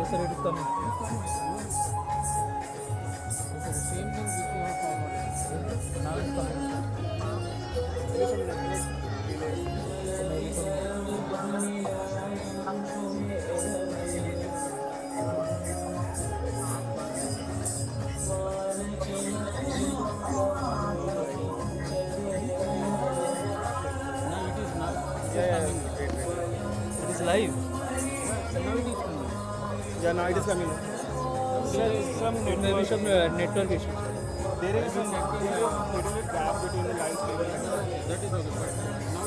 Yes, sir, it is coming. Okay, the same thing which you have forwarded. Now it's coming. There is some network delay. Maybe from Now it is now. It is yeah, coming. it is live. Yeah, now it is coming. Yeah, now it is coming. Sir, some It may be network. some network issue. There is some little gap between the lines. That is okay.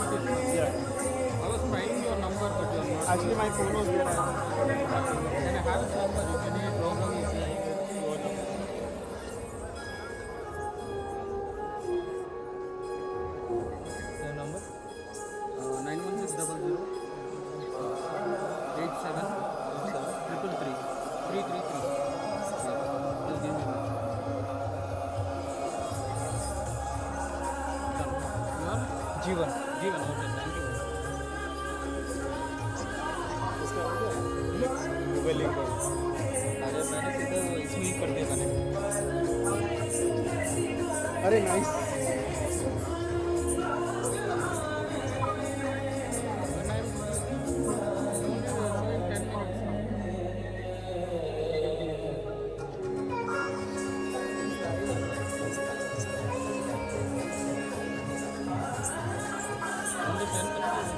But now it is coming. Yeah. I was trying your number, but you are not. Actually, my phone was there. Can I have his number? If any problem is there, your number. Your number? 91600 87 333 333. Just give me a minute. Done. You are G1. Jeevan. Okay, thank you. Google link. अरे मैंने सीधा वो इसमें ही कर दिया connect. अरे nice. When I am showing 10 minutes now. Only 10 minutes.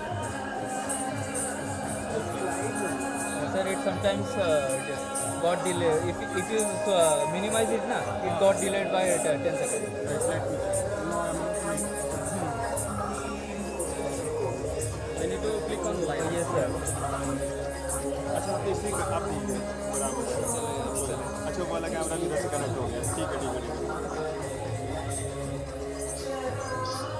Sir, it sometimes got delayed. If you minimize it, na, it got delayed by 10 seconds. Right, let me check. No, I am not doing. I need to click on live. Yes, sir. अच्छा आप इसी आप ठीक है बराबर. अच्छा वाला camera भी इधर से कनेक्ट हो गया. ठीक है ठीक है.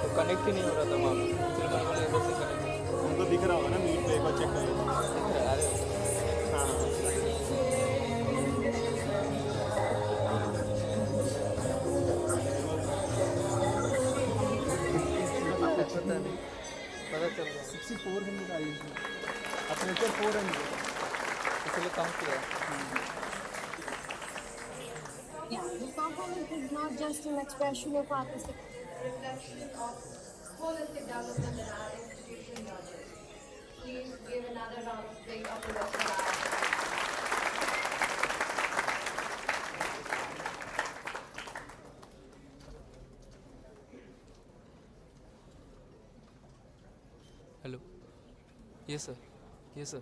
तो कनेक्ट ही नहीं हो रहा था वहाँ पे. फिर मैंने बोला इधर से कनेक्ट. उनको दिख रहा होगा ना मीट पे एक बार चेक करिए. अरे हाँ हाँ. पता नहीं. पता चल रहा. 6400 आई है. अपने को 400. इसलिए कम किया. Yeah, the performance is not just an expression of artistic. Reflection of holistic development in our institution nurtures. Please give another round of big applause for our. Hello. Yes, sir. Yes, sir.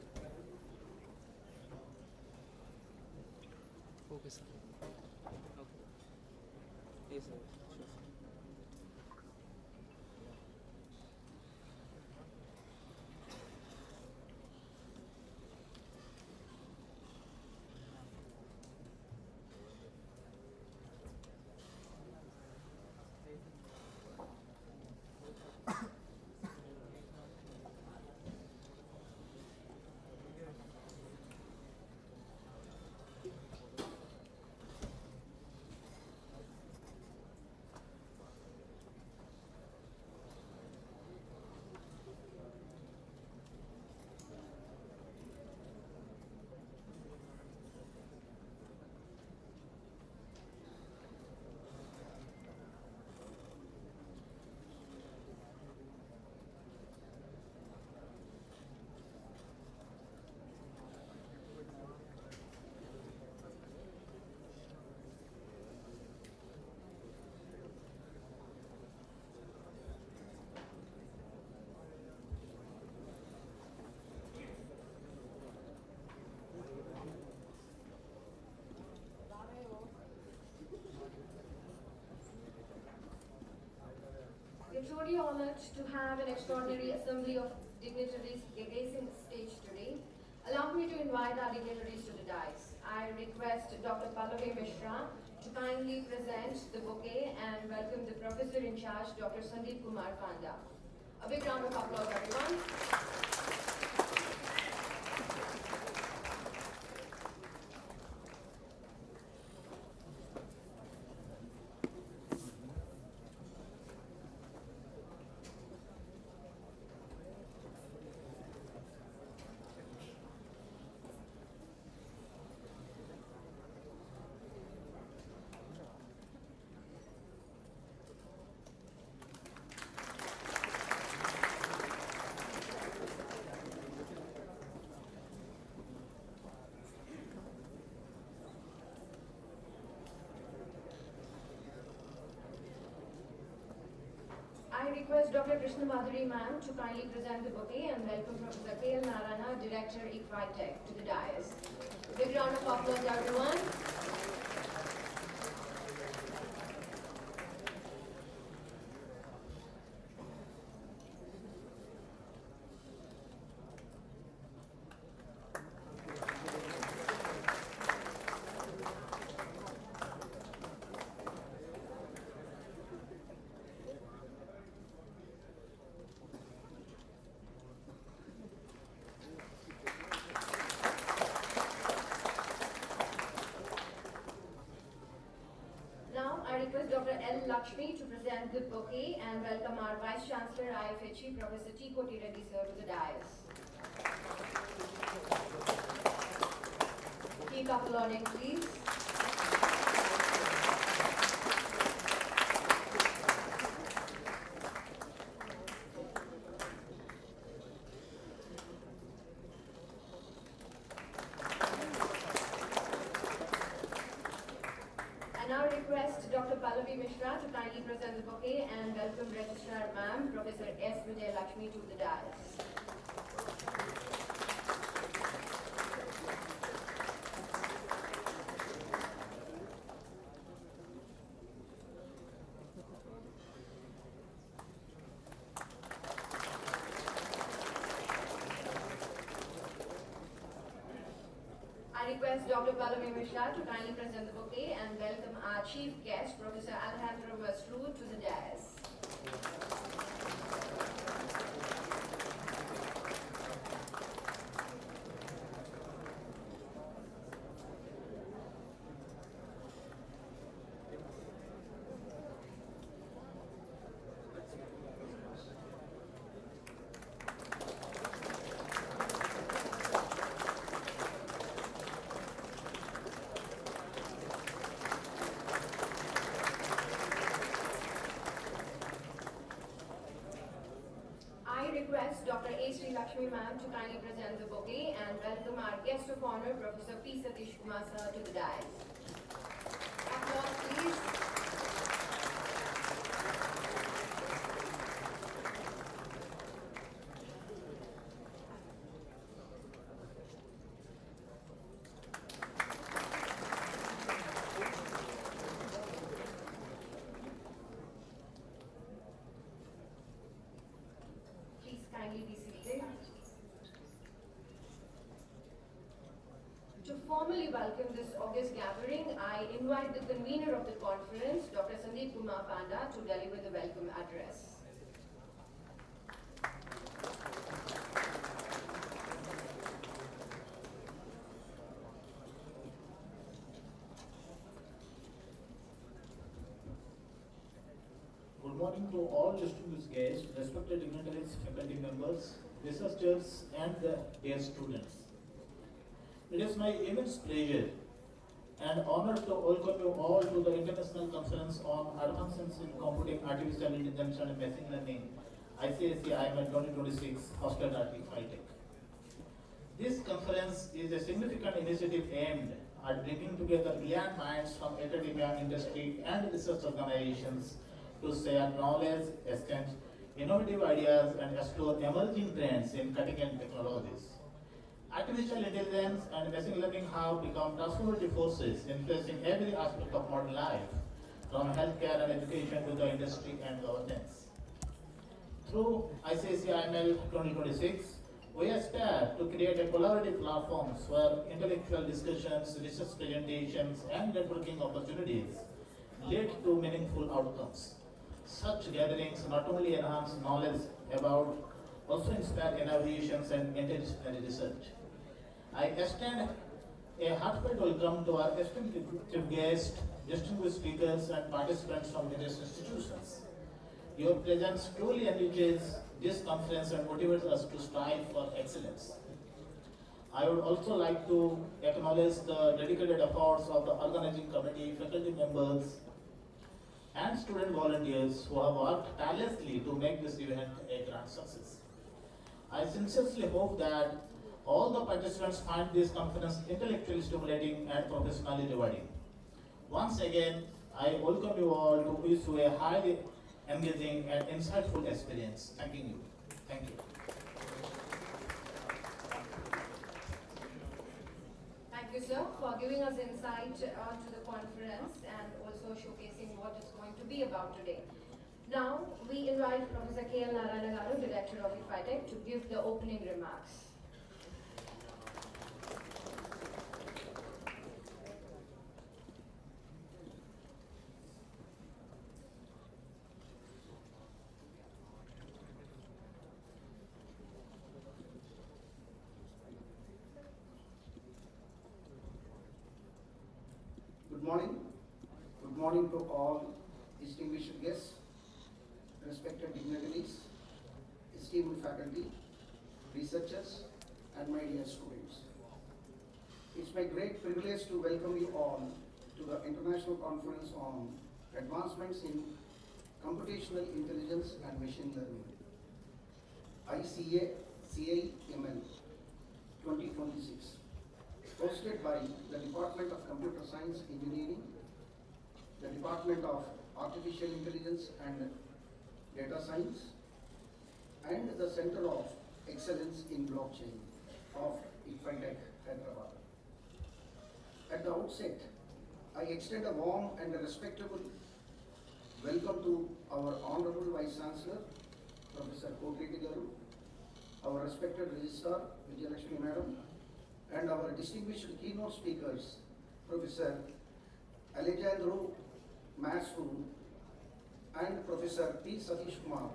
Okay, sir. Okay. Yes, sir. Sure. We're truly honored to have an extraordinary assembly of dignitaries gracing the stage today. Allow me to invite our dignitaries to the dais. I request Dr. Pallavi Mishra to kindly present the bouquet and welcome the Professor in charge, Dr. Sandeep Kumar Panda. A big round of applause, everyone. I request Dr. Krishna Madhuri ma'am to kindly present the bouquet and welcome Professor K.L. Narayana, Director, ICACIML, to the dais. Big round of applause, everyone. Now, I request Dr. L. Lakshmi to present the bouquet and welcome our Vice Chancellor, IFHE, Professor T. Koti Reddy, sir, to the dais. Key couple on it, please. I now request Dr. Pallavi Mishra to kindly present the bouquet and welcome Registrar Ma'am, Professor S. Vijay Lakshmi, to the dais. I request Dr. Pallavi Mishra to kindly present the bouquet and welcome our chief guest, Professor Alejandro Masroor, to the dais. I request Dr. A. Sri Lakshmi ma'am to kindly present the bouquet and welcome our guest of honor, Professor P. Satish Kumar sir, to the dais. Applause, please. Please kindly be seated. To formally welcome this August gathering, I invite the convener of the conference, Dr. Sandeep Kumar Panda, to deliver the welcome address. Good morning to all distinguished guests, respected dignitaries, faculty members, researchers, and dear students. It is my immense pleasure and honor to welcome you all to the International Conference on Advances in Computing, Artificial Intelligence, and Machine Learning, ICACIML 2026, hosted at ITech. This conference is a significant initiative aimed at bringing together brilliant minds from academia, industry, and research organizations to share knowledge, exchange innovative ideas, and explore emerging trends in cutting-edge technologies. Artificial intelligence and machine learning have become transformative forces influencing every aspect of modern life, from healthcare and education to the industry and governance. Through ICACIML 2026, we aspire to create a collaborative platforms where intellectual discussions, research presentations, and networking opportunities lead to meaningful outcomes. Such gatherings not only enhance knowledge about, also inspire innovations and interdisciplinary research. I extend a heartfelt welcome to our esteemed chief guests, distinguished speakers, and participants from various institutions. Your presence truly enriches this conference and motivates us to strive for excellence. I would also like to acknowledge the dedicated efforts of the organizing committee, faculty members, and student volunteers who have worked tirelessly to make this event a grand success. I sincerely hope that all the participants find this conference intellectually stimulating and professionally rewarding. Once again, I welcome you all to wish you a highly engaging and insightful experience. Thanking you. Thank you. Thank you, sir, for giving us insight onto the conference and also showcasing what it's going to be about today. Now, we invite Professor K.L. Narayana Garu, Director of ICACIML, to give the opening remarks. Good morning. Good morning to all distinguished guests, respected dignitaries, esteemed faculty, researchers, and my dear students. It's my great privilege to welcome you all to the International Conference on Advancements in Computational Intelligence and Machine Learning, ICACIML 2026. Hosted by the Department of Computer Science Engineering, the Department of Artificial Intelligence and Data Science, and the Center of Excellence in Blockchain of ICACIML, Hyderabad. At the outset, I extend a warm and a respectable welcome to our Honorable Vice Chancellor, Professor Kotreti Garu, our respected Registrar, Vijayalakshmi Madam, and our distinguished keynote speakers, Professor Alejandro Massu and Professor P. Satish Kumar,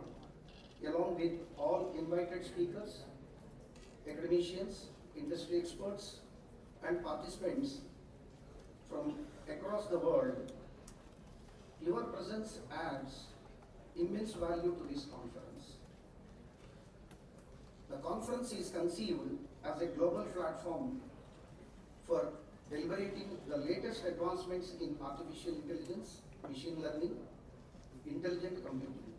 along with all invited speakers, academicians, industry experts, and participants from across the world. Your presence adds immense value to this conference. The conference is conceived as a global platform for deliberating the latest advancements in artificial intelligence, machine learning, intelligent computing.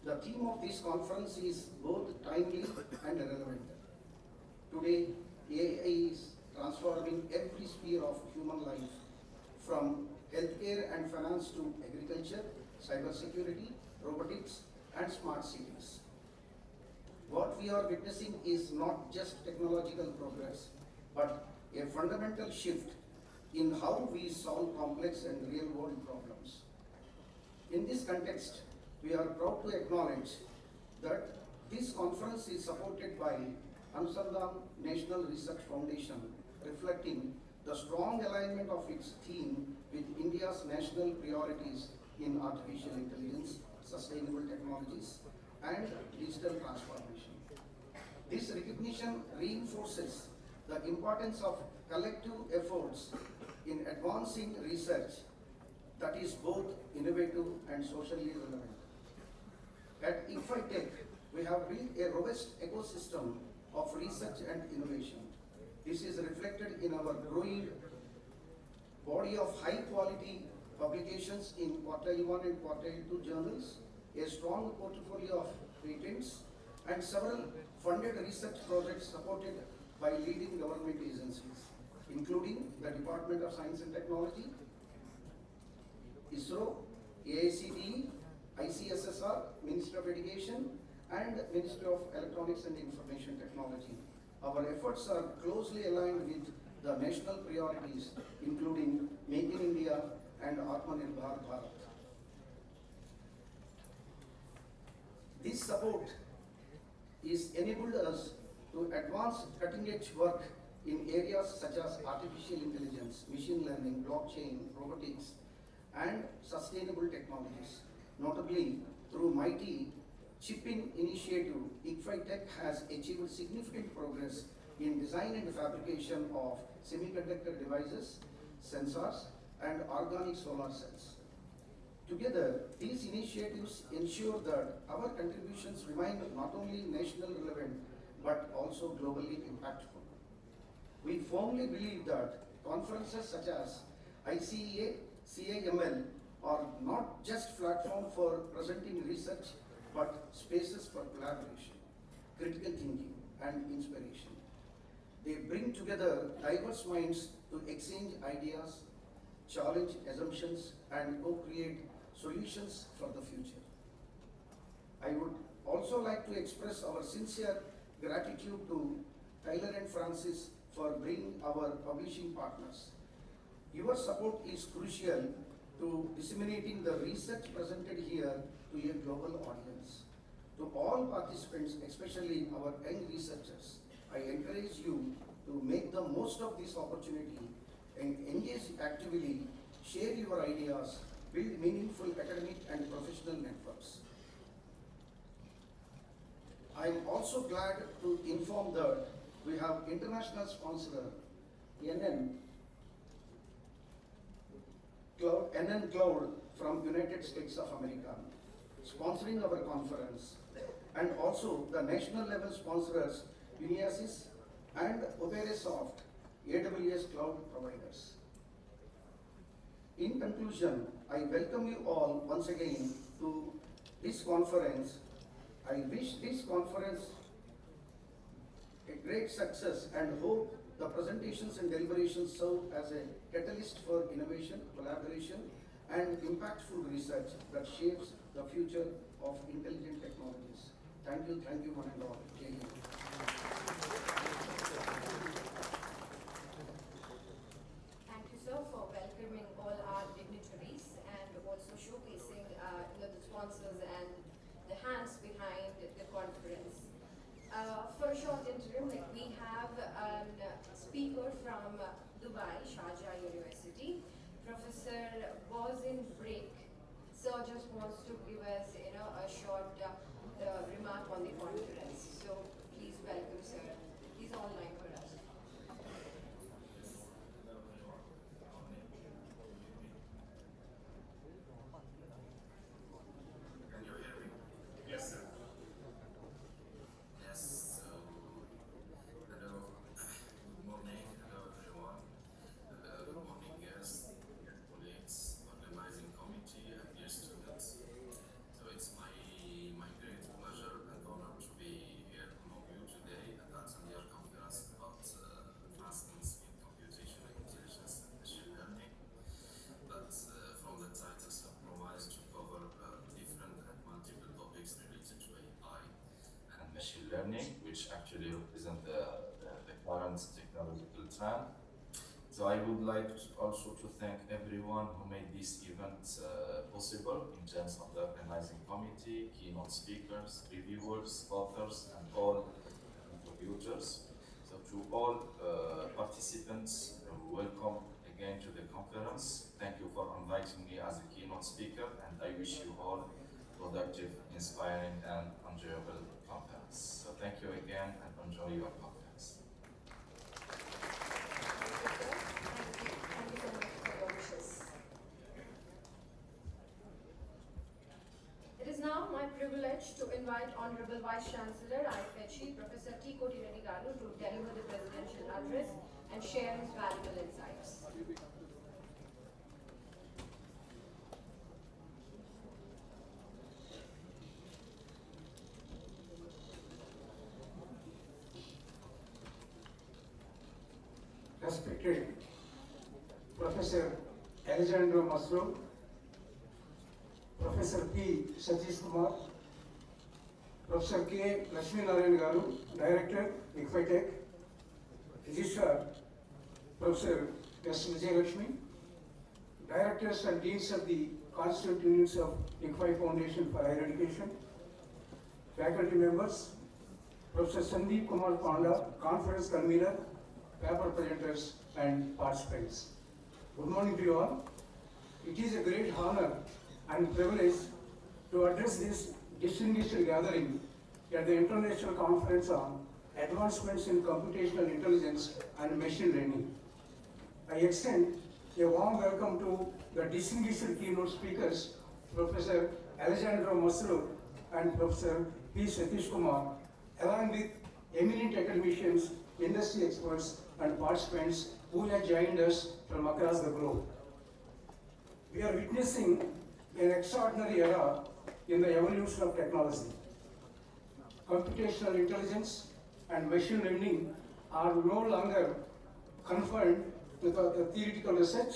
The theme of this conference is both timely and relevant. Today, AI is transforming every sphere of human life, from healthcare and finance to agriculture, cybersecurity, robotics, and smart cities. What we are witnessing is not just technological progress, but a fundamental shift in how we solve complex and real-world problems. In this context, we are proud to acknowledge that this conference is supported by Anusandhan National Research Foundation, reflecting the strong alignment of its theme with India's national priorities in artificial intelligence, sustainable technologies, and digital transformation. This recognition reinforces the importance of collective efforts in advancing research that is both innovative and socially relevant. At ICACIML, we have built a robust ecosystem of research and innovation. This is reflected in our growing body of high-quality publications in Quartile 1 and Quartile 2 journals, a strong portfolio of patents, and several funded research projects supported by leading government agencies, including the Department of Science and Technology, ISRO, AICTE, ICSSR, Ministry of Education, and Ministry of Electronics and Information Technology. Our efforts are closely aligned with the national priorities, including Make in India and Atmanirbhar Bharat. This support is enabled us to advance cutting-edge work in areas such as artificial intelligence, machine learning, blockchain, robotics, and sustainable technologies. Notably, through mighty Chip-in initiative, ICACIML has achieved significant progress in design and fabrication of semiconductor devices, sensors, and organic solar cells. Together, these initiatives ensure that our contributions remain not only nationally relevant, but also globally impactful. We firmly believe that conferences such as ICACIML are not just platform for presenting research, but spaces for collaboration, critical thinking, and inspiration. They bring together diverse minds to exchange ideas, challenge assumptions, and co-create solutions for the future. I would also like to express our sincere gratitude to Tyler and Francis for being our publishing partners. Your support is crucial to disseminating the research presented here to a global audience. To all participants, especially our young researchers, I encourage you to make the most of this opportunity and engage actively, share your ideas, build meaningful academic and professional networks. I am also glad to inform that we have international sponsor NN Cloud from United States of America sponsoring our conference, and also the national level sponsors ICACIML and OperaSoft, AWS cloud providers. In conclusion, I welcome you all once again to this conference. I wish this conference a great success and hope the presentations and deliberations serve as a catalyst for innovation, collaboration, and impactful research that shapes the future of intelligent technologies. Thank you, one and all. Jai Hind. Thank you, sir, for welcoming all our dignitaries and also showcasing the sponsors and the hands behind the conference. For a short interim, we have a speaker from Dubai, Sharjah University, Professor Bozin Break. Sir just wants to give us, a short remark on the conference. So please welcome, sir. He's online for us. Can you hear me? Yes, sir. Yes, so hello, good morning, hello everyone. Good morning, guests, colleagues, organizing committee, and dear students. So it's my great pleasure and honor to be here among you today and attend your conference about advancements in computation and intelligence and machine learning. But from the titles I promised to cover different and multiple topics related to AI and machine learning, which actually represent the current technological trend. So I would like also to thank everyone who made this event possible in terms of the organizing committee, keynote speakers, reviewers, authors, and all contributors. So to all participants, welcome again to the conference. Thank you for inviting me as a keynote speaker, and I wish you all productive, inspiring, and enjoyable conference. So thank you again, and enjoy your conference. Thank you so much for your wishes. It is now my privilege to invite Honorable Vice Chancellor, ICACIML, Professor T. Koti Reddy Garu, to deliver the presidential address and share his valuable insights. Respected Professor Alejandro Maslow, Professor P. Satish Kumar, Professor K. Lakshmi Narayan Garu, Director, ICFITEC, Registrar, Professor S. Vijay Lakshmi, Directors and Deans of the Constituent Units of ICFI Foundation for Higher Education, faculty members, Professor Sandeep Kumar Panda, Conference Convener, paper presenters, and participants. Good morning to you all. It is a great honor and privilege to address this distinguished gathering at the International Conference on Advancements in Computational Intelligence and Machine Learning. I extend a warm welcome to the distinguished keynote speakers, Professor Alejandro Maslow and Professor P. Satish Kumar, along with eminent academicians, industry experts, and participants who have joined us from across the globe. We are witnessing an extraordinary era in the evolution of technology. Computational intelligence and machine learning are no longer confined to the theoretical research.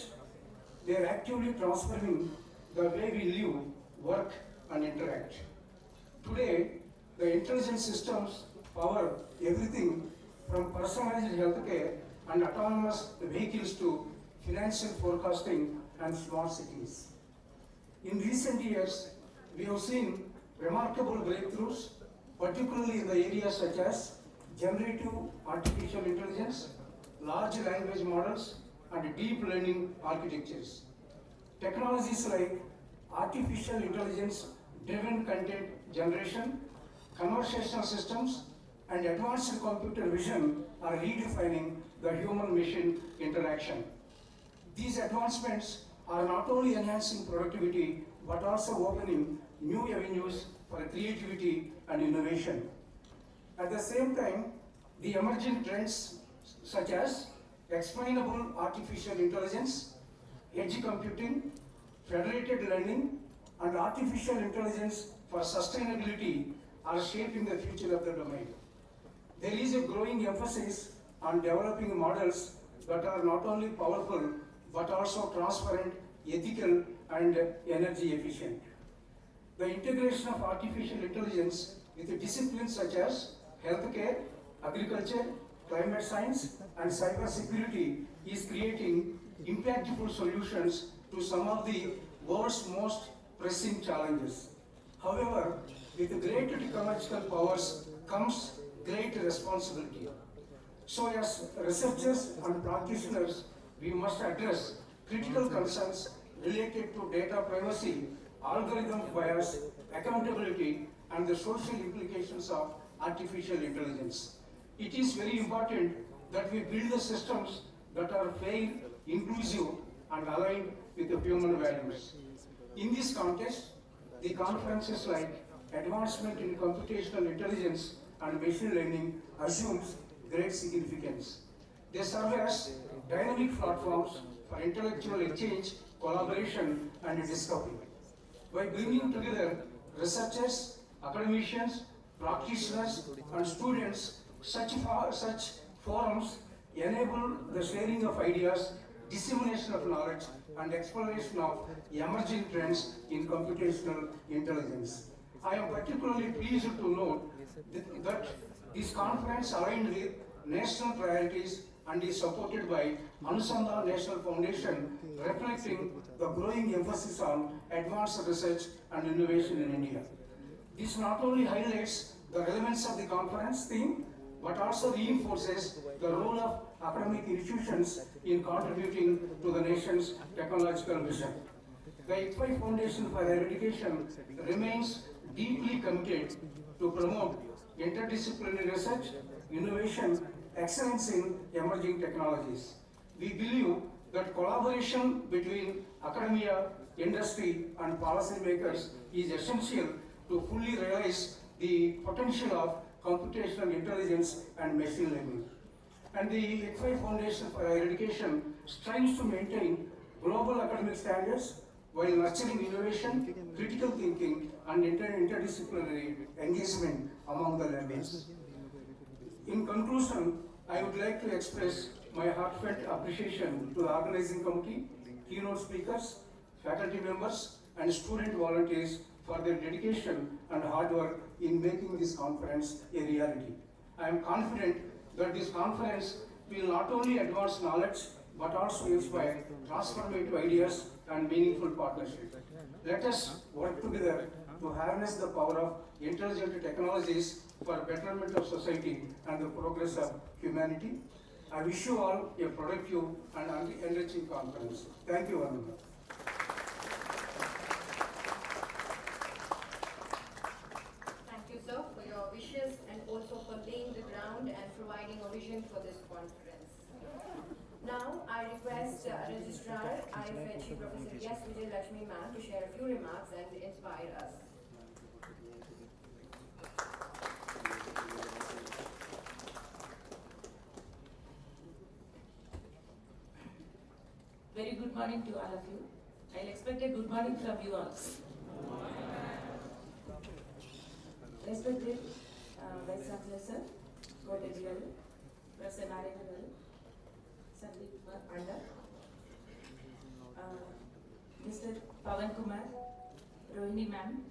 They are actively transforming the way we live, work, and interact. Today, the intelligent systems power everything from personalized healthcare and autonomous vehicles to financial forecasting and smart cities. In recent years, we have seen remarkable breakthroughs, particularly in the areas such as generative artificial intelligence, large language models, and deep learning architectures. Technologies like artificial intelligence driven content generation, conversational systems, and advanced computer vision are redefining the human-machine interaction. These advancements are not only enhancing productivity but also opening new avenues for creativity and innovation. At the same time, the emerging trends such as explainable artificial intelligence, edge computing, federated learning, and artificial intelligence for sustainability are shaping the future of the domain. There is a growing emphasis on developing models that are not only powerful but also transparent, ethical, and energy efficient. The integration of artificial intelligence with disciplines such as healthcare, agriculture, climate science, and cybersecurity is creating impactful solutions to some of the world's most pressing challenges. However, with great technological powers comes great responsibility. So as researchers and practitioners, we must address critical concerns related to data privacy, algorithm bias, accountability, and the social implications of artificial intelligence. It is very important that we build the systems that are fair, inclusive, and aligned with the human values. In this context, the conferences like Advancement in Computational Intelligence and Machine Learning assumes great significance. They serve as dynamic platforms for intellectual exchange, collaboration, and discovery. By bringing together researchers, academicians, practitioners, and students, such forums enable the sharing of ideas, dissemination of knowledge, and exploration of emerging trends in computational intelligence. I am particularly pleased to note that this conference aligned with national priorities and is supported by Anusandhan National Foundation, reflecting the growing emphasis on advanced research and innovation in India. This not only highlights the relevance of the conference theme, but also reinforces the role of academic institutions in contributing to the nation's technological vision. The ICACIML Foundation for Higher Education remains deeply committed to promote interdisciplinary research, innovation, excellence in emerging technologies. We believe that collaboration between academia, industry, and policymakers is essential to fully realize the potential of computational intelligence and machine learning. And the ICACIML Foundation for Higher Education strives to maintain global academic standards while nurturing innovation, critical thinking, and interdisciplinary engagement among the learners. In conclusion, I would like to express my heartfelt appreciation to the organizing committee, keynote speakers, faculty members, and student volunteers for their dedication and hard work in making this conference a reality. I am confident that this conference will not only advance knowledge but also inspire transformative ideas and meaningful partnership. Let us work together to harness the power of intelligent technologies for betterment of society and the progress of humanity. I wish you all a productive and enriching conference. Thank you very much. Thank you, sir, for your wishes and also for laying the ground and providing a vision for this conference. Now, I request Registrar IFHE Professor S. Vijay Lakshmi ma'am to share a few remarks and inspire us. Very good morning to all of you. I'll expect a good morning from you also. Respected Vice Chancellor Sir, Koteji Garu, Professor Narayana Garu, Sandeep Kumar Anda, Mr. Pavan Kumar, Rohini ma'am,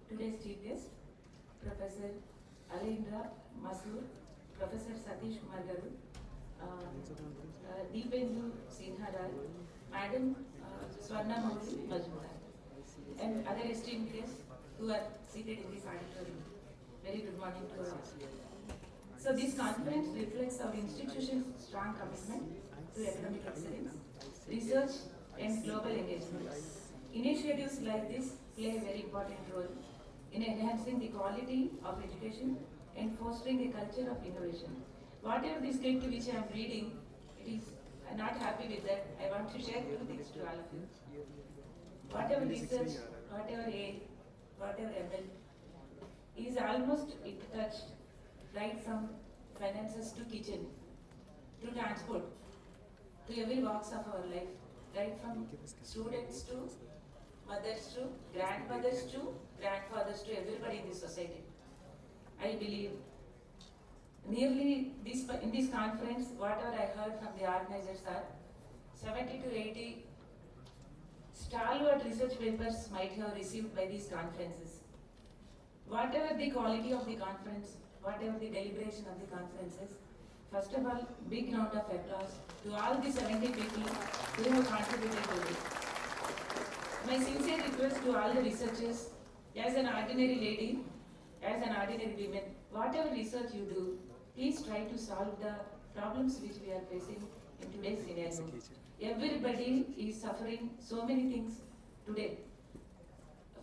today's chief guest, Professor Alindra Masoor, Professor Satish Kumar Garu, Deependu Sinha Rai, Madam Swarna Mouli Majumdar, and other esteemed guests who are seated in this auditorium. Very good morning to all. So this conference reflects our institution's strong commitment to academic excellence, research and global engagement. Initiatives like this play a very important role in enhancing the quality of education and fostering a culture of innovation. Whatever the script which I am reading, I'm not happy with that. I want to share two things to all of you. Whatever research, whatever aid, whatever ML is almost touched right from finances to kitchen, to transport, to every walks of our life, right from students to mothers to grandmothers to grandfathers to everybody in this society. I believe nearly in this conference, whatever I heard from the organizers are 70 to 80 stalwart research papers might have received by these conferences. Whatever the quality of the conference, whatever the deliberation of the conferences, first of all, big round of applause to all the 70 people who have contributed to this. My sincere request to all the researchers, as an ordinary lady, as an ordinary woman, whatever research you do, please try to solve the problems which we are facing in today's scenario. Everybody is suffering so many things today.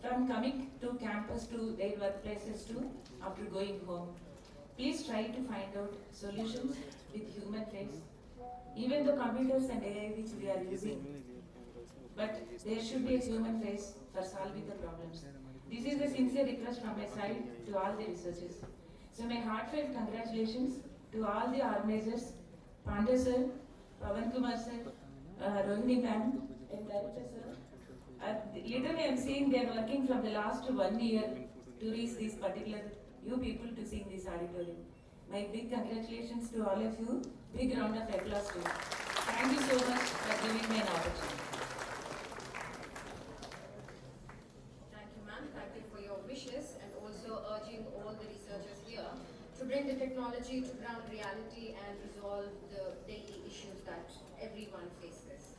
From coming to campus to their workplaces to after going home. Please try to find out solutions with human face. Even the computers and AI which we are using, but there should be a human face for solving the problems. This is a sincere request from my side to all the researchers. So my heartfelt congratulations to all the organizers, Pandey sir, Pavan Kumar sir, Rohini ma'am, and Director sir. Literally I am seeing they are working from the last 1 year to reach these particular you people to see in this auditorium. My big congratulations to all of you. Big round of applause to you. Thank you so much for giving me an opportunity. Thank you, ma'am. Thank you for your wishes and also urging all the researchers here to bring the technology to ground reality and resolve the daily issues that everyone faces.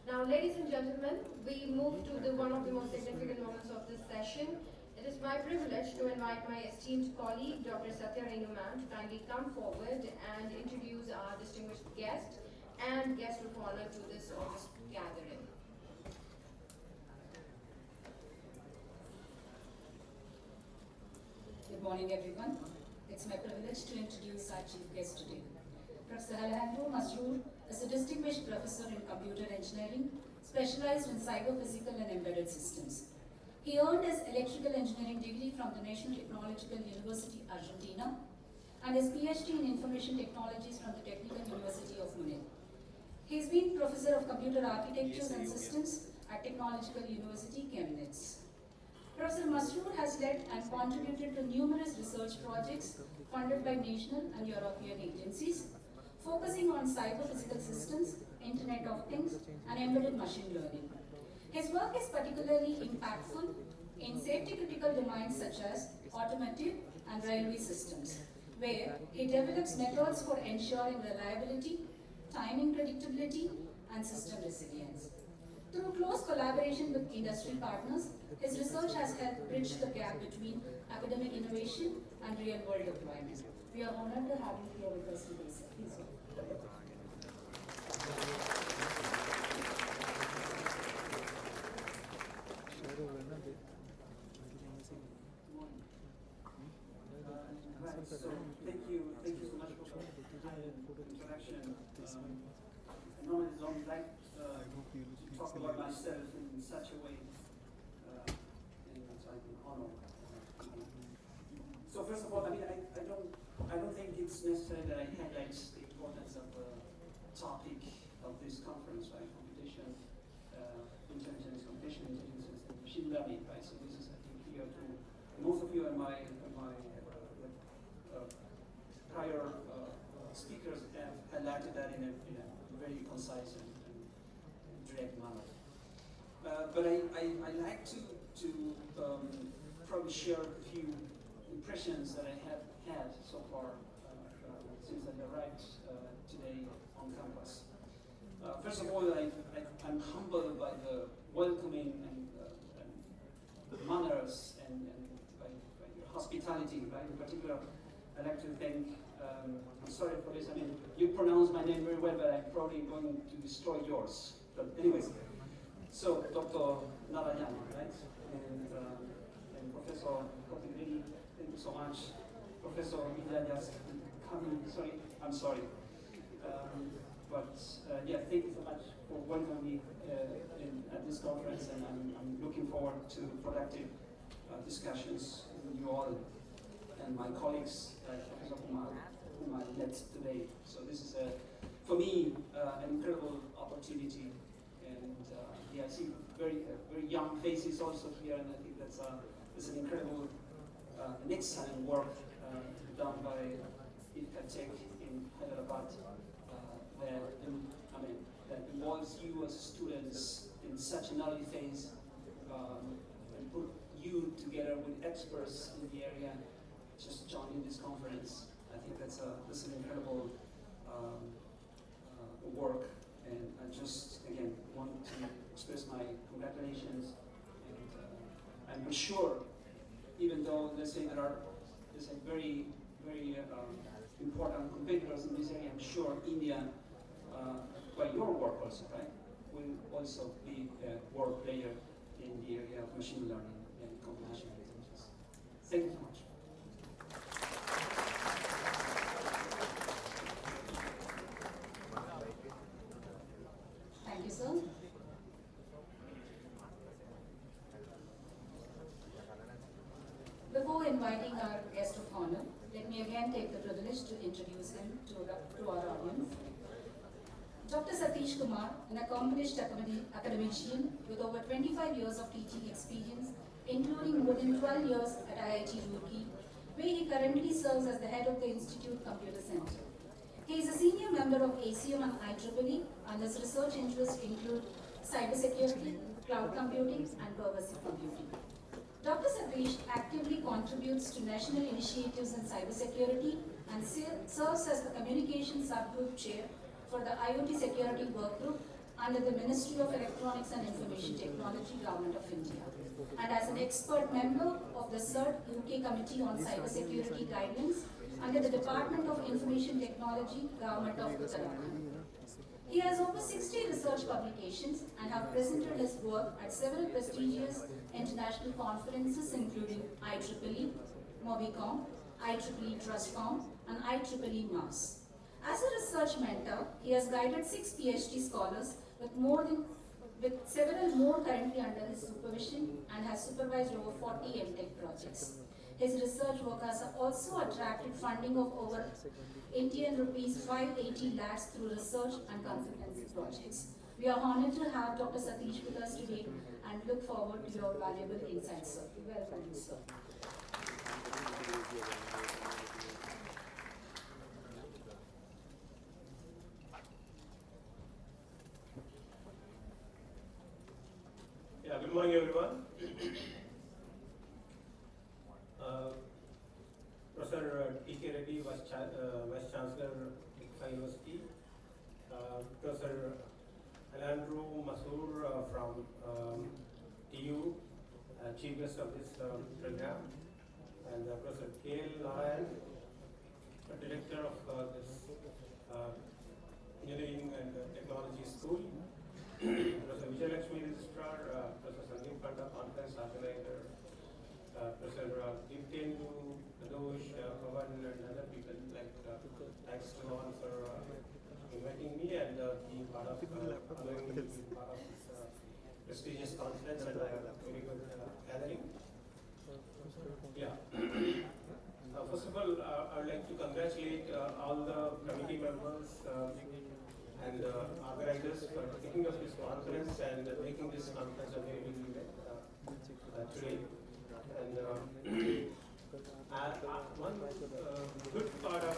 Now, ladies and gentlemen, we move to one of the most significant moments of this session. It is my privilege to invite my esteemed colleague, Dr. Satya Renu ma'am, to kindly come forward and introduce our distinguished guest and guest of honor to this august gathering. Good morning, everyone. It's my privilege to introduce our chief guest today. Professor Alejandro Masroor is a distinguished professor in computer engineering, specialized in cyber-physical and embedded systems. He earned his electrical engineering degree from the National Technological University, Argentina, and his PhD in information technologies from the Technical University of Munich. He's been professor of computer architectures and systems at Technological University, Chemnitz. Professor Masroor has led and contributed to numerous research projects funded by national and European agencies, focusing on cyber-physical systems, Internet of Things, and embedded machine learning. His work is particularly impactful in safety-critical domains such as automotive and railway systems, where he develops methods for ensuring reliability, timing predictability, and system resilience. Through close collaboration with industry partners, his research has helped bridge the gap between academic innovation and real-world deployment. We are honored to have you here with us today, sir. Please welcome. So thank you so much for the introduction. I normally don't like to talk about myself in such a way, and so I can honor. So first of all, I mean, I don't think it's necessary that I highlight the importance of the topic of this conference, right? Computation, intelligence, computational intelligence, and machine learning, right? So this is, I think, clear to most of you and my prior speakers have highlighted that in a very concise and direct manner. but I like to probably share a few impressions that I have had so far since I arrived today on campus. First of all, I'm humbled by the welcoming and manners and by your hospitality, right? In particular, I'd like to thank, I'm sorry for this, I mean, you pronounce my name very well, but I'm probably going to destroy yours. But anyways, so Dr. Narayan, right? And Professor Kotigiri, thank you so much. Professor Vidyajas, sorry, I'm sorry. Yeah, thank you so much for welcoming me at this conference, and I'm looking forward to productive discussions with you all and my colleagues, Professor Kumar, whom I met today. So this is, for me, an incredible opportunity, and yeah, I see very young faces also here, and I think that's an incredible, an excellent work done by ICACIML in Hyderabad. That involves you as students in such an early phase, and put you together with experts in the area just joining this conference. I think that's an incredible work, and I just again want to express my congratulations. And I'm sure, even though let's say there's a very important competitors in this area, I'm sure India, by your work also, right, will also be a world player in the area of machine learning and computational intelligence. Thank you so much. Thank you, sir. Before inviting our guest of honor, let me again take the privilege to introduce him to our audience. Dr. Satish Kumar, an accomplished academician with over 25 years of teaching experience, including more than 12 years at IIT Roorkee, where he currently serves as the head of the Institute Computer Center. He is a senior member of ACM and IEEE, and his research interests include cybersecurity, cloud computing, and pervasive computing. Dr. Satish actively contributes to national initiatives in cybersecurity and serves as the communication subgroup chair for the IoT Security Workgroup under the Ministry of Electronics and Information Technology, Government of India, and as an expert member of the CERT UK Committee on Cybersecurity Guidelines under the Department of Information Technology, Government of Uttarakhand. He has over 60 research publications and have presented his work at several prestigious international conferences including IEEE, Mobicom, IEEE TrustCom, and IEEE MAS. As a research mentor, he has guided 6 PhD scholars with several more currently under his supervision, and has supervised over 40 MTech projects. His research work has also attracted funding of over Indian rupees 580 lakhs through research and consultancy projects. We are honored to have Dr. Satish with us today and look forward to your valuable insights, sir. Welcome, sir. Yeah, good morning, everyone. Professor T.K. Reddy, Vice Chancellor, ICFA University. Professor Alejandro Masur from TU, Chief Guest of this program. And Professor K.L. Narayan, Director of this Engineering and Technology School. Professor Vijayalakshmi Registrar, Professor Sandeep Panda, Conference Organizer, Professor Deeptendu, Kadosh, Pavan, and other people. Thanks to all for inviting me and being part of allowing me to be part of this prestigious conference and very good gathering. Yeah. First of all, I would like to congratulate all the committee members and organizers for taking up this conference and making this conference a very big event today. And one good part of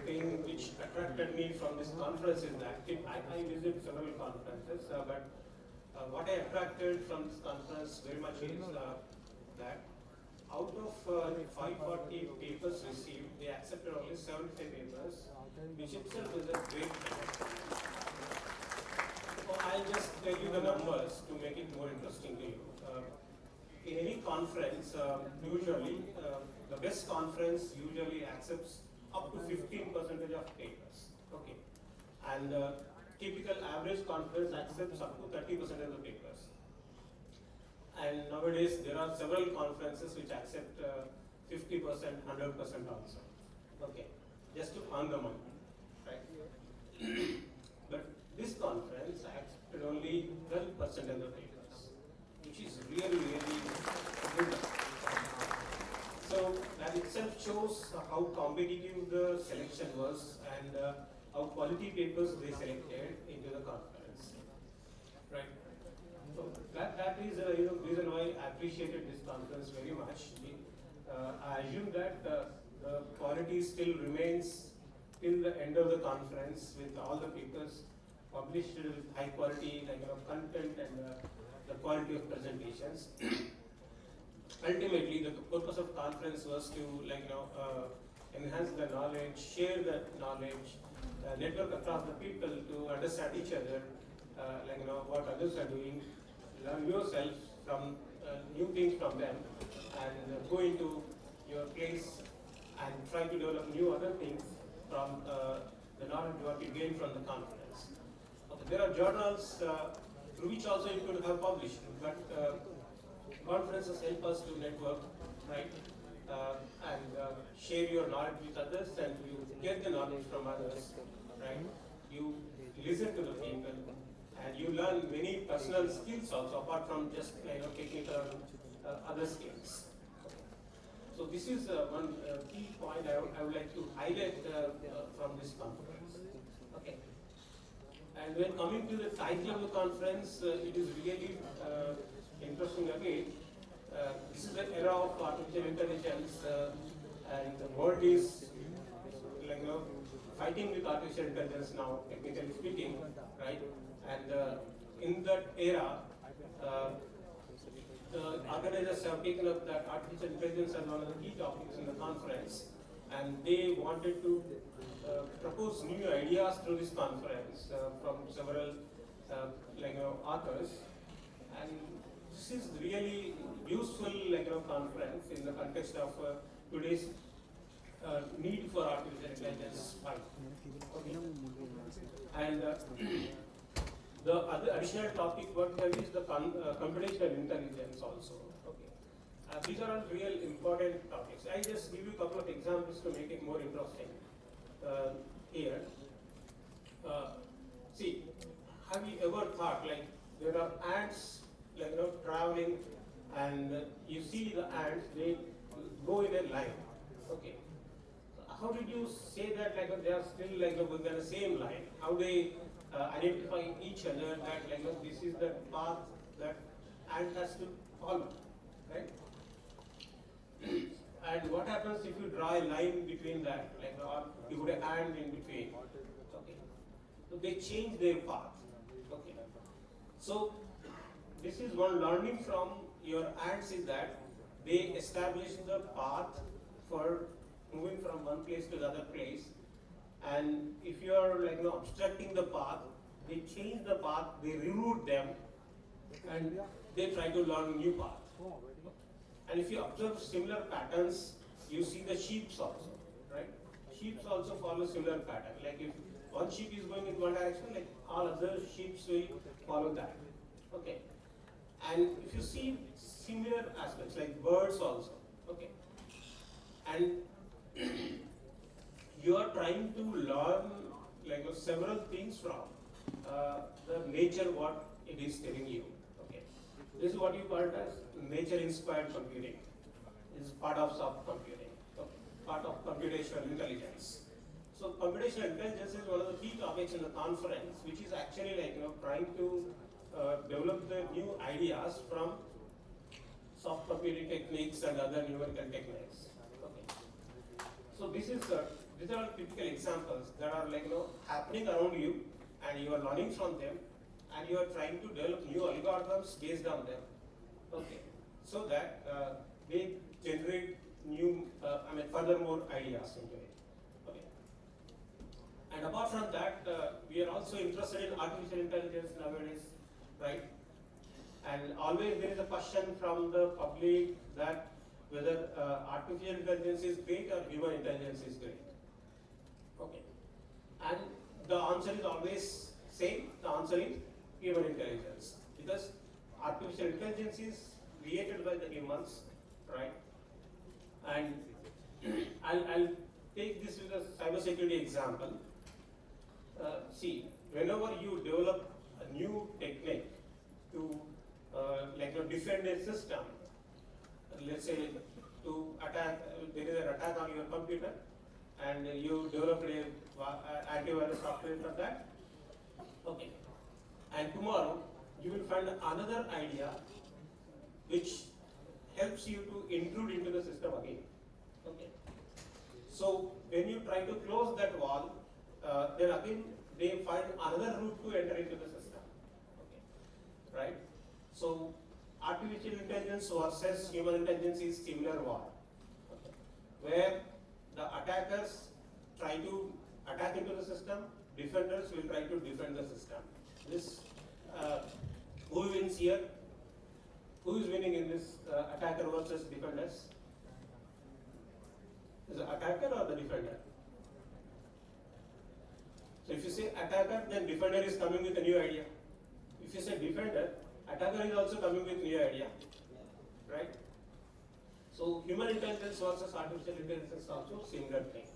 thing which attracted attracted me from this conference is that I visit several conferences, but what I attracted from this conference very much is that out of 540 papers received, they accepted only 75 papers, which itself is a great thing. So I'll just tell you the numbers to make it more interesting to you. In any conference, usually, the best conference usually accepts up to 15% of papers. Okay. And typical average conference accepts up to 30% of the papers. And nowadays there are several conferences which accept 50%, 100% also. Okay. Just to earn the money. Right? But this conference accepted only 12% of the papers, which is really, really good. So that itself shows how competitive the selection was and how quality papers they selected into the conference. Right. So that is reason why I appreciated this conference very much. I assume that the quality still remains till the end of the conference with all the papers published with high quality content and the quality of presentations. Ultimately, the purpose of conference was to enhance the knowledge, share the knowledge, network across the people to understand each other, what others are doing, learn yourself from new things from them, and go into your place and try to develop new other things from the knowledge what you gain from the conference. Okay, there are journals through which also you could have published, but conferences help us to network, right, and share your knowledge with others, and you get the knowledge from others, right? You listen to the people, and you learn many personal skills also, apart from just technical other skills. So this is one key point I would like to highlight from this conference. Okay. And when coming to the title of the conference, it is really interesting again. This is the era of artificial intelligence, and the world is fighting with artificial intelligence now, technically speaking, right? And in that era, the organizers have taken up that artificial intelligence as one of the key topics in the conference, and they wanted to propose new ideas through this conference from several authors, and this is really useful conference in the context of today's need for artificial intelligence fight. Okay. And the other additional topic what there is the computational intelligence also. Okay. These are all real important topics. I just give you a couple of examples to make it more interesting here. See, have you ever thought there are ants traveling, and you see the ants, they go in a line. Okay. How did you say that they are still within the same line? How they identify each other that this is the path that ant has to follow, right? And what happens if you draw a line between that, or you put an ant in between? Okay. So they change their path. Okay. So this is one learning from your ants is that they establish the path for moving from one place to the other place, and if you are obstructing the path, they change the path, they reroute them, and they try to learn a new path. And if you observe similar patterns, you see the sheep also, right? Sheep also follow similar pattern. If one sheep is going in one direction, all other sheep will follow that. Okay. And if you see similar aspects like birds also, okay. And you are trying to learn several things from the nature what it is telling you. Okay. This is what you call it as nature-inspired computing. This is part of soft computing, okay. Part of computational intelligence. So computational intelligence is one of the key topics in the conference, which is actually trying to develop the new ideas from soft computing techniques and other numerical techniques. Okay. So this these are all typical examples that are like happening around you, and you are learning from them, and you are trying to develop new algorithms based on them. Okay, so that they generate new, further more ideas into it. Okay, and apart from that, we are also interested in artificial intelligence nowadays, right? And always there is a question from the public that whether artificial intelligence is great or human intelligence is great. Okay, and the answer is always same. The answer is human intelligence, because artificial intelligence is created by the humans, right? And I'll take this with a cybersecurity example. See, whenever you develop a new technique to defend a system, let's say to attack, there is an attack on your computer, and you develop a antivirus software for that. Okay, and tomorrow you will find another idea which helps you to intrude into the system again. Okay, so when you try to close that wall, then again they find another route to enter into the system. Okay, right? So artificial intelligence versus human intelligence is similar war, okay, where the attackers try to attack into the system, defenders will try to defend the system. This who wins here? Who is winning in this attacker versus defenders? Is the attacker or the defender? So if you say attacker, then defender is coming with a new idea. If you say defender, attacker is also coming with new idea, right? So human intelligence versus artificial intelligence is also similar thing,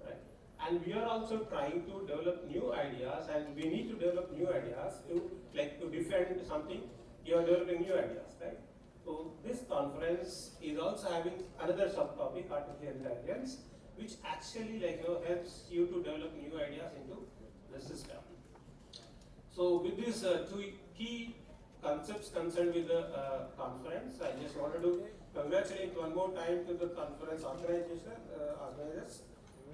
right? And we are also trying to develop new ideas, and we need to develop new ideas to defend something. You are developing new ideas, right? So this conference is also having another subtopic, artificial intelligence, which actually helps you to develop new ideas into the system. So with these two key concepts concerned with the conference, I just wanted to congratulate one more time to the conference organizers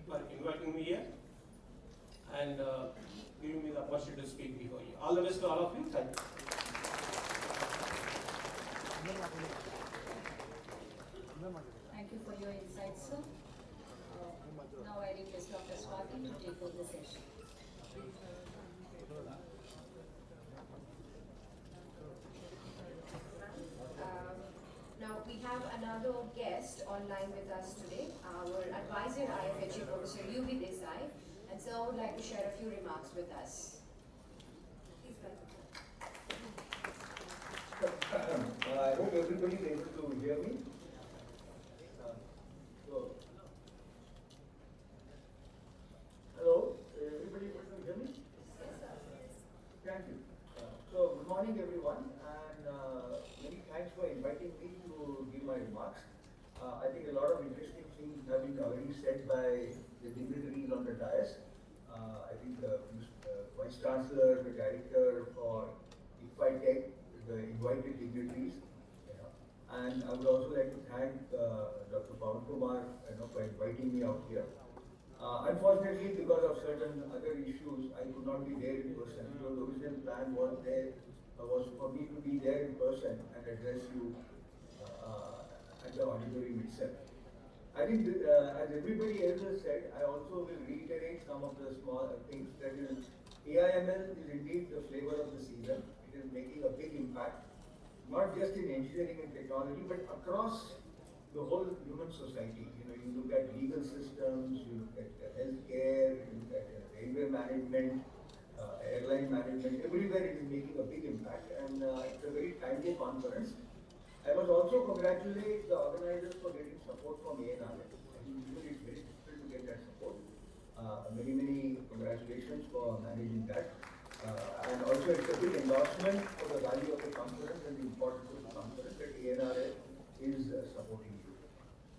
for inviting me here and giving me the opportunity to speak before you. All the best to all of you. Thank you. Thank you for your insights, sir. Now I request Dr. Swati to take over the session. Now we have another guest online with us today, our advisor IFHE Professor UB Desai, and sir would like to share a few remarks with us. Please welcome. I hope everybody is able to hear me. Hello, everybody able to hear me? Yes, sir. Thank you. So good morning everyone, and many thanks for inviting me to give my remarks. I think a lot of interesting things have been already said by the dignitaries on the dais. I think the Vice Chancellor, the Director for ICACIML, the invited dignitaries, and I would also like to thank Dr. Pawan Kumar for inviting me out here. Unfortunately, because of certain other issues, I could not be there in person. So the original plan was for me to be there in person and address you at the auditorium itself. I think as everybody else has said, I also will reiterate some of the small things. That is, AIML is indeed the flavor of the season. It is making a big impact, not just in engineering and technology, but across the whole human society. You look at legal systems, you look at healthcare, you look at railway management, airline management, everywhere it is making a big impact, and it's a very timely conference. I must also congratulate the organizers for getting support from ANRF. I think usually it's very difficult to get that support. Many congratulations for managing that. And also it's a big endorsement for the value of the conference and the importance of the conference that ANRF is supporting you.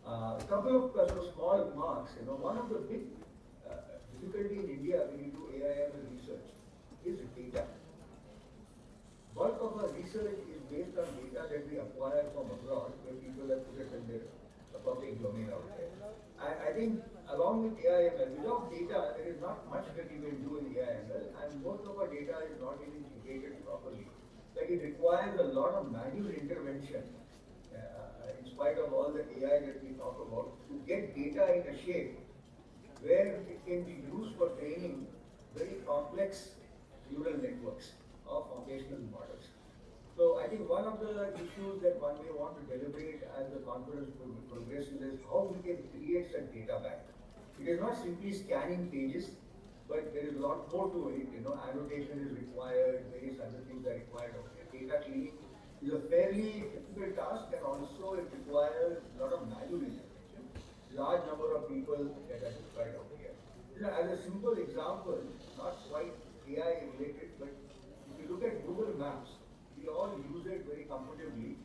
A couple of sort of small remarks. One of the big difficulty in India when you do AIML research is data. Bulk of our research is based on data that we acquire from abroad, where people have put it in their public domain out there. I think along with AIML, without data, there is not much that you can do in AIML, and most of our data is not even integrated properly. Like it requires a lot of manual intervention, in spite of all the AI that we talk about, to get data in a shape where it can be used for training very complex neural networks or foundational models. So I think one of the issues that one may want to deliberate as the conference progresses is how we can create a data bank. It is not simply scanning pages, but there is a lot more to it. Annotation is required, various other things are required. Data cleaning is a fairly difficult task, and also it requires a lot of manual intervention. Large number of people that are described out here. As a simple example, not quite AI related, but if you look at Google Maps, we all use it very comfortably,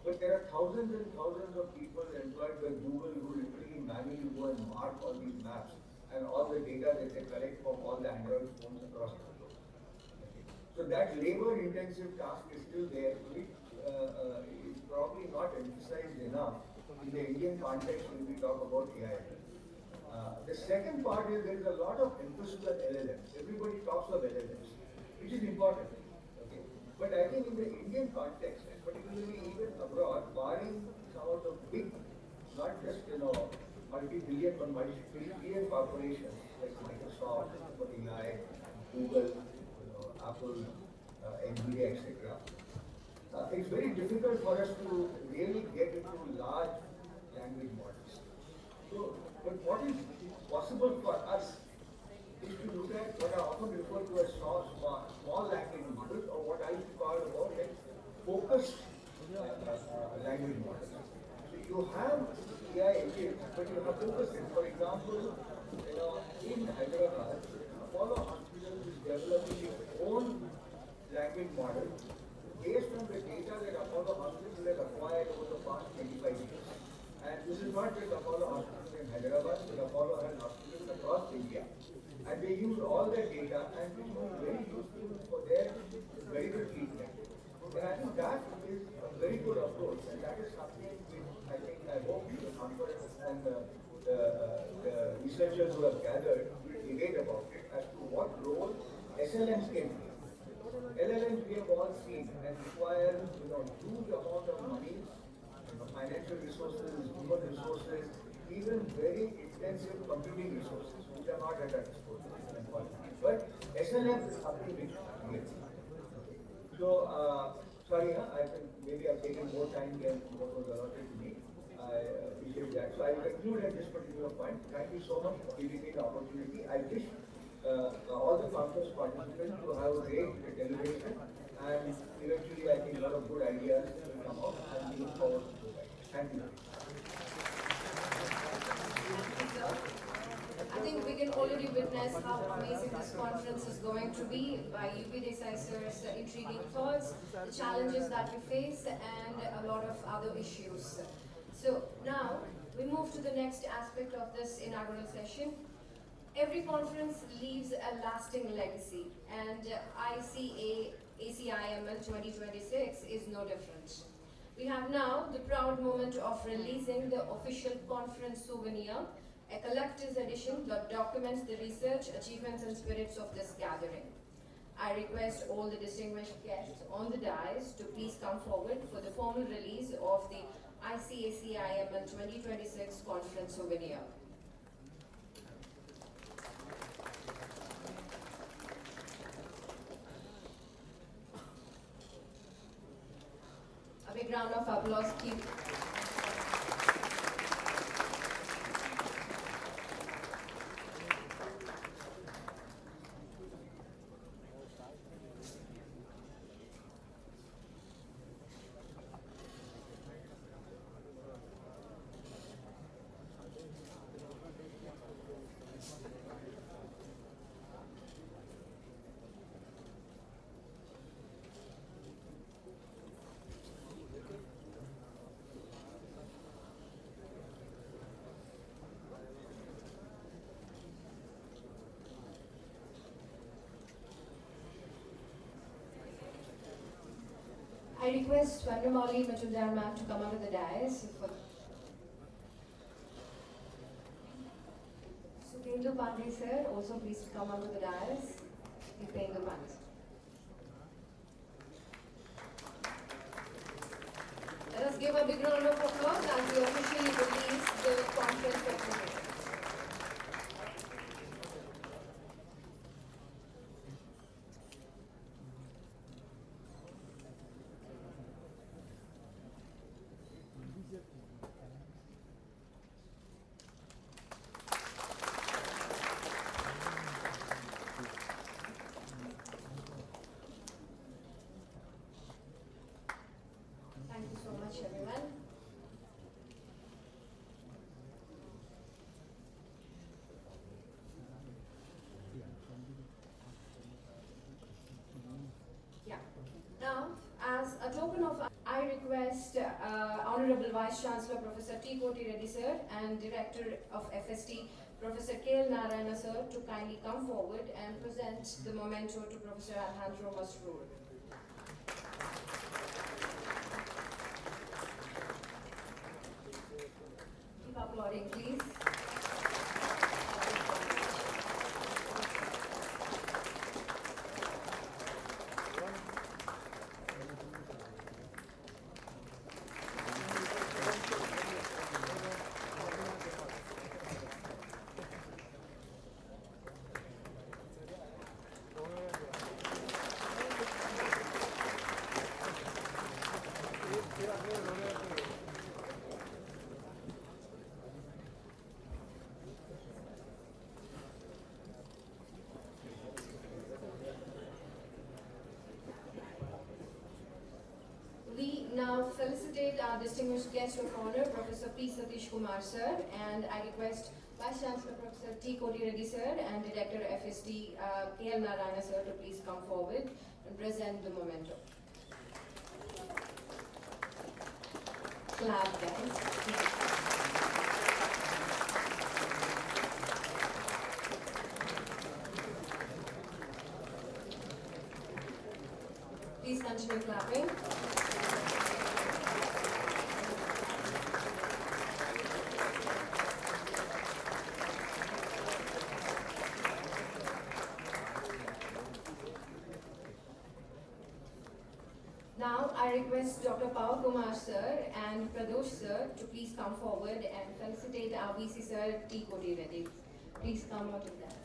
but there are thousands and thousands of people employed by Google who literally manually go and mark all these maps and all the data that they collect from all the Android phones across the globe. Okay. So that labor-intensive task is still there, which is probably not emphasized enough in the Indian context when we talk about AI. The second part is there is a lot of emphasis on LLMs. Everybody talks of LLMs, which is important. Okay? But I think in the Indian context, and particularly even abroad, barring some of the big, not just multi-billion but multi-trillion corporations like Microsoft, OpenAI, Google, Apple, Nvidia, etc. It's very difficult for us to really get into large language models. So, but what is possible for us is to look at what I often refer to as small language models, or what I used to call about like focused language models. So you have AI engines, but you have focused it. For example, in Hyderabad, Apollo Hospital is developing its own language model based on the data that Apollo Hospital has acquired over the past 25 years. And this is not just Apollo Hospital in Hyderabad, but Apollo has hospitals across India. And they use all their data, and it is very useful for their medical treatment. And I think that is a very good approach, and that is something which I hope the conference and the researchers who have gathered will debate about it as to what role SLMs can play. LLMs we have all seen and require huge amount of money, financial resources, human resources, even very intensive computing resources, which are not at our disposal. But SLM is something which we have. So, sorry, maybe I've taken more time than what was allotted to me. I appreciate that. So I will conclude at this particular point. Thank you so much for giving me the opportunity. I wish all the conference participants to have a great deliberation, and eventually I think a lot of good ideas will come out, and we look forward to that. Thank you. I think we can already witness how amazing this conference is going to be by UP Desai sir's intriguing thoughts, the challenges that we face, and a lot of other issues. So now we move to the next aspect of this inaugural session. Every conference leaves a lasting legacy, and ICACIML 2026 is no different. We have now the proud moment of releasing the official conference souvenir, a collector's edition that documents the research, achievements, and spirits of this gathering. I request all the distinguished guests on the dais to please come forward for the formal release of the ICACIML 2026 conference souvenir. A big round of applause. I request Swarnamali Majumdar ma'am to come onto the dais. Sudhendu Pandey sir, also please come onto the dais. Sudhendu Pandey. Let us give a big round of applause as we officially release the conference certificate. Thank you so much, everyone. Yeah. Now, as a token of, I request Honorable Vice Chancellor Professor T. Koti Reddy sir and Director of FST Professor K. L. Narayana sir to kindly come forward and present the memento to Professor Alejandro Masroor. Keep applauding, please. We now felicitate our distinguished guest of honor, Professor P. Satish Kumar sir, and I request Vice Chancellor Professor T. Koti Reddy sir and Director FST K. L. Narayana sir to please come forward and present the memento. Clap, guys. Please continue clapping. Now I request Dr. Pawan Kumar sir and Pradosh sir to please come forward and felicitate our VC sir T. Koti Reddy. Please come out of that.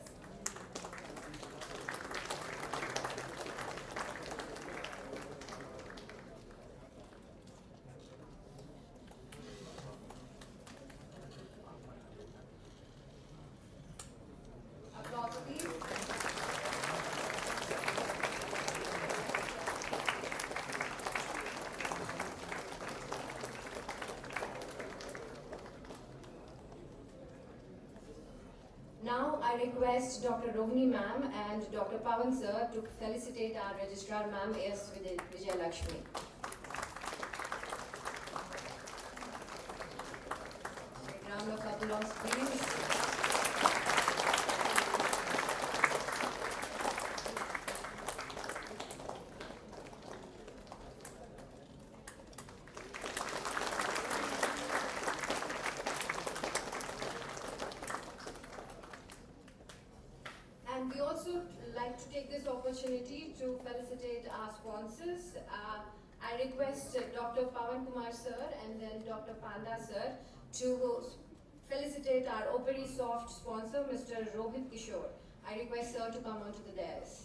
Applause, please. Now I request Dr. Rohini ma'am and Dr. Pawan sir to felicitate our registrar ma'am S. Vijay Lakshmi. A round of applause, please. And we also like to take this opportunity to felicitate our sponsors. I request Dr. Pawan Kumar sir and then Dr. Panda sir to felicitate our Operi Soft sponsor, Mr. Rohit Kishore. I request sir to come onto the dais.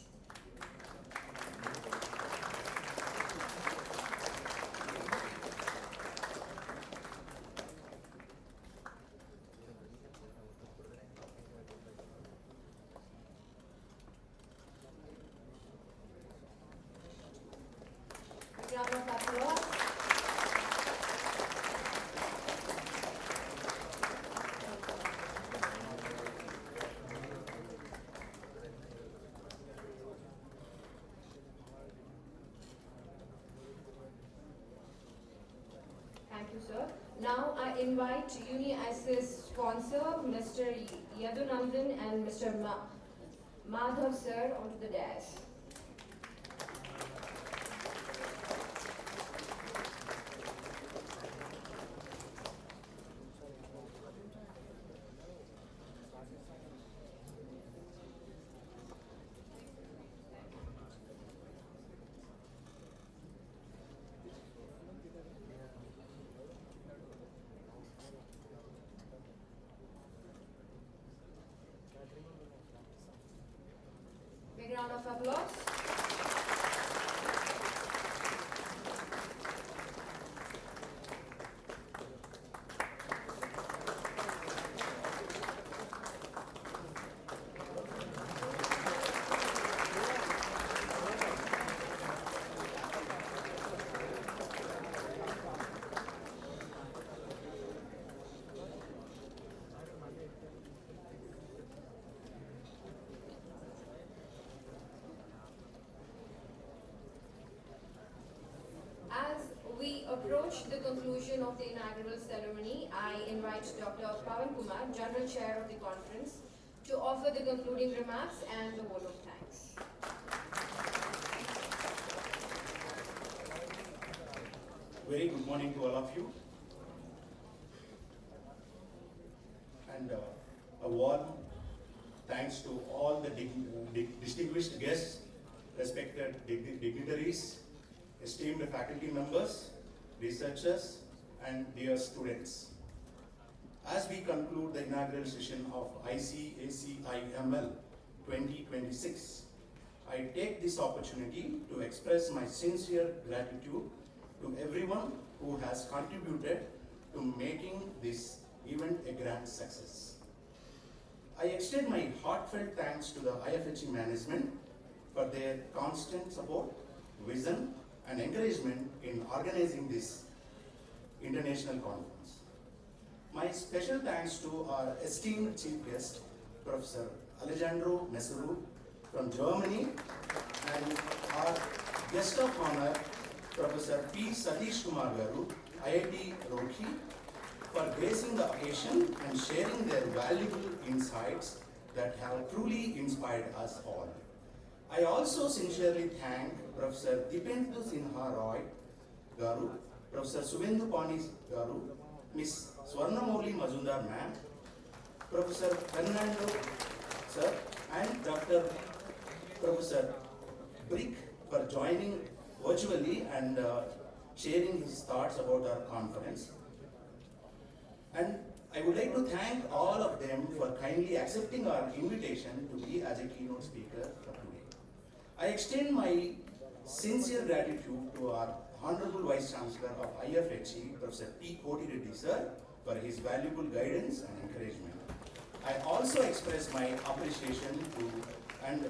Round of applause. Thank you, sir. Now I invite Uni-ICIS sponsor, Mr. Yadunandan and Mr. Madhav sir onto the dais. round of applause. As we approach the conclusion of the inaugural ceremony, I invite Dr. Pawan Kumar, General Chair of the conference, to offer the concluding remarks and the vote of thanks. Very good morning to all of you. And a warm thanks to all the distinguished guests, respected dignitaries, esteemed faculty members, researchers, and dear students. As we conclude the inaugural session of ICACIML 2026, I take this opportunity to express my sincere gratitude to everyone who has contributed to making this event a grand success. I extend my heartfelt thanks to the IFHE management for their constant support, vision, and encouragement in organizing this international conference. My special thanks to our esteemed chief guest, Professor Alejandro Mesuru from Germany, and our guest of honor, Professor P. Satish Kumar Garu, IIT Roorkee, for gracing the occasion and sharing their valuable insights that have truly inspired us all. I also sincerely thank Professor Dipendu Sinha Roy Garu, Professor Subendu Pani Garu, Ms. Swarnamouli Majumdar ma'am, Professor Fernando sir, and Dr. Professor Brick for joining virtually and sharing his thoughts about our conference. And I would like to thank all of them for kindly accepting our invitation to be as a keynote speaker for today. I extend my sincere gratitude to our Honorable Vice Chancellor of IFHE, Professor P. Koti Reddy sir, for his valuable guidance and encouragement. I also express my appreciation to and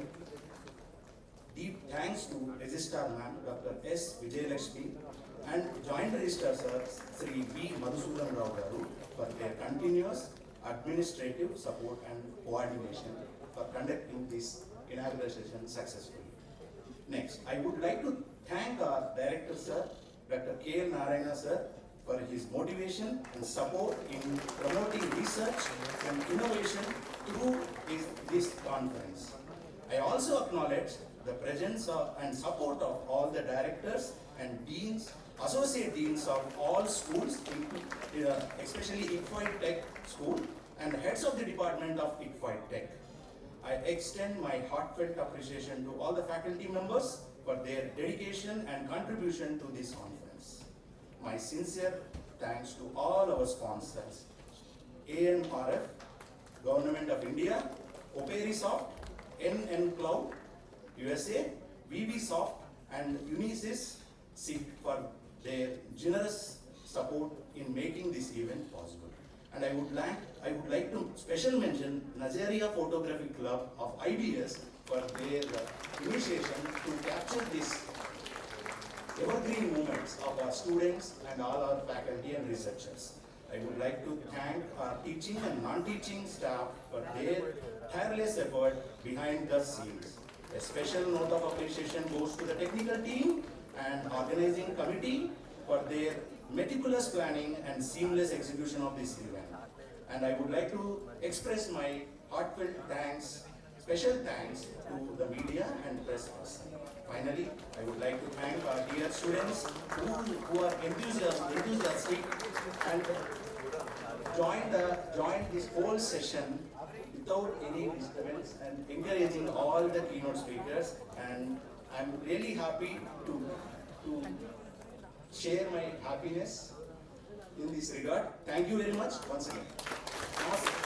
deep thanks to Registrar Ma'am, Dr. S. Vijayalakshmi, and Joint Registrar Sir, Sri V. Madhusudan Rao Garu, for their continuous administrative support and coordination for conducting this inaugural session successfully. Next, I would like to thank our Director Sir, Dr. K. L. Narayana Sir, for his motivation and support in promoting research and innovation through this conference. I also acknowledge the presence of and support of all the directors and deans, associate deans of all schools, especially ICFI Tech School, and heads of the department of ICFI Tech. I extend my heartfelt appreciation to all the faculty members for their dedication and contribution to this conference. My sincere thanks to all our sponsors, ANRF, Government of India, Operisoft, NN Cloud, USA, VVSoft, and Unisys SIG for their generous support in making this event possible. And I would like to special mention Nazaria Photography Club of IBS for their initiation to capture this evergreen moments of our students and all our faculty and researchers. I would like to thank our teaching and non-teaching staff for their tireless effort behind the scenes. A special note of appreciation goes to the technical team and organizing committee for their meticulous planning and seamless execution of this event. And I would like to express my heartfelt thanks, special thanks to the media and press person. Finally, I would like to thank our dear students who are enthusiastic and joined this whole session without any disturbance and encouraging all the keynote speakers. And I'm really happy to share my happiness in this regard. Thank you very much once again. Namaste.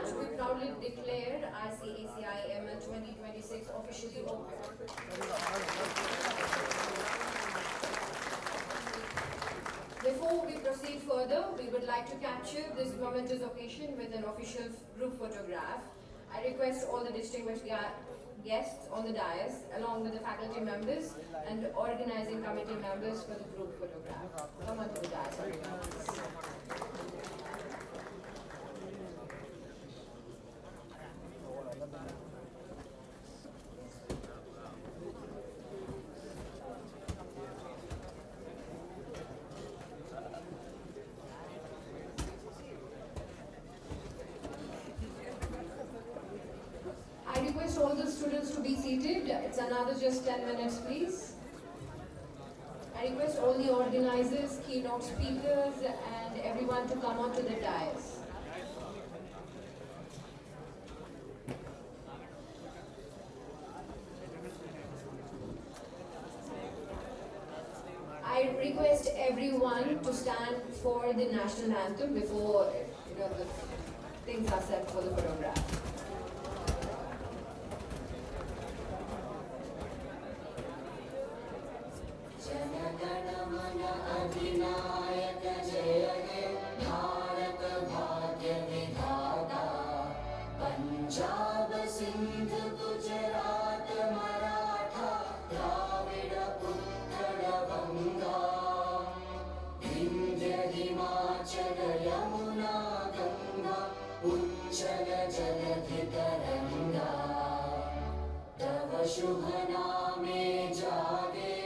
much, we proudly declare ICACIML 2026 officially open. Before we proceed further, we would like to capture this momentous occasion with an official group photograph. I request all the distinguished guests on the dais, along with the faculty members and organizing committee members for the group photograph. Come on to the dais, everyone. I request all the students to be seated. It's another just 10 minutes, please. I request all the organizers, keynote speakers, and everyone to come onto the dais. I request everyone to stand for the national anthem before the things are set for the photograph. अधिनायक जय हे भारत भाग्य विधाता पंजाब सिंध गुजरात मराठा द्राविड उत्कल गंगा विंध्य हिमाचल यमुना गंगा उच्चल जलधि तरंगा तव शुभ नामे जागे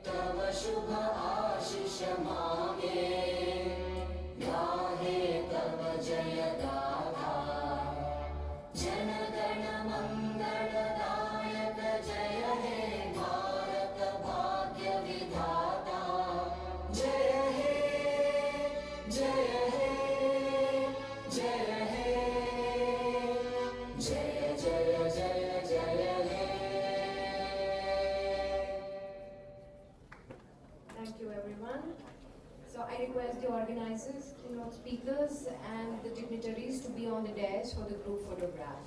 तव शुभ आशीष मांगे गाहे तव जय गाथा जन गण मंगल दायक जय हे भारत भाग्य विधाता जय हे जय हे जय हे जय जय जय जय हे. Thank you, everyone. So I request the organizers, keynote speakers, and the dignitaries to be on the dais for the group photograph.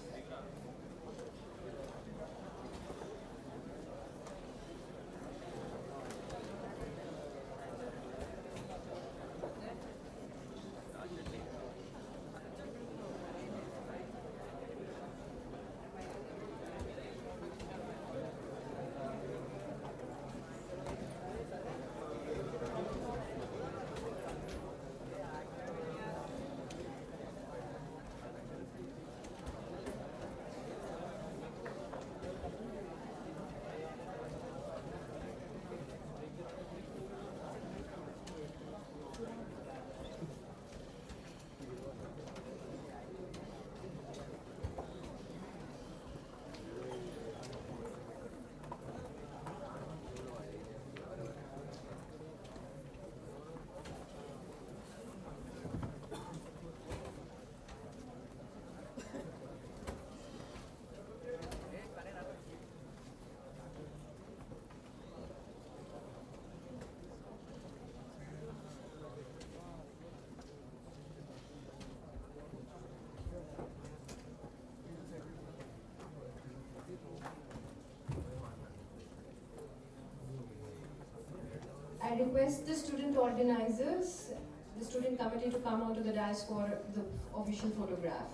I request the student organizers, the student committee to come onto the dais for the official photograph.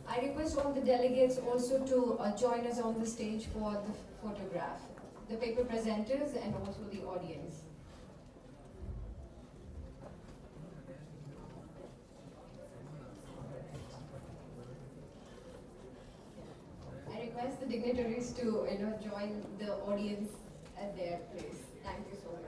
I request all the delegates also to join us on the stage for the photograph, the paper presenters and also the audience. I request the dignitaries to join the audience at their place. Thank you so much.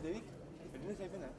Devik attendance అయిపోయిందా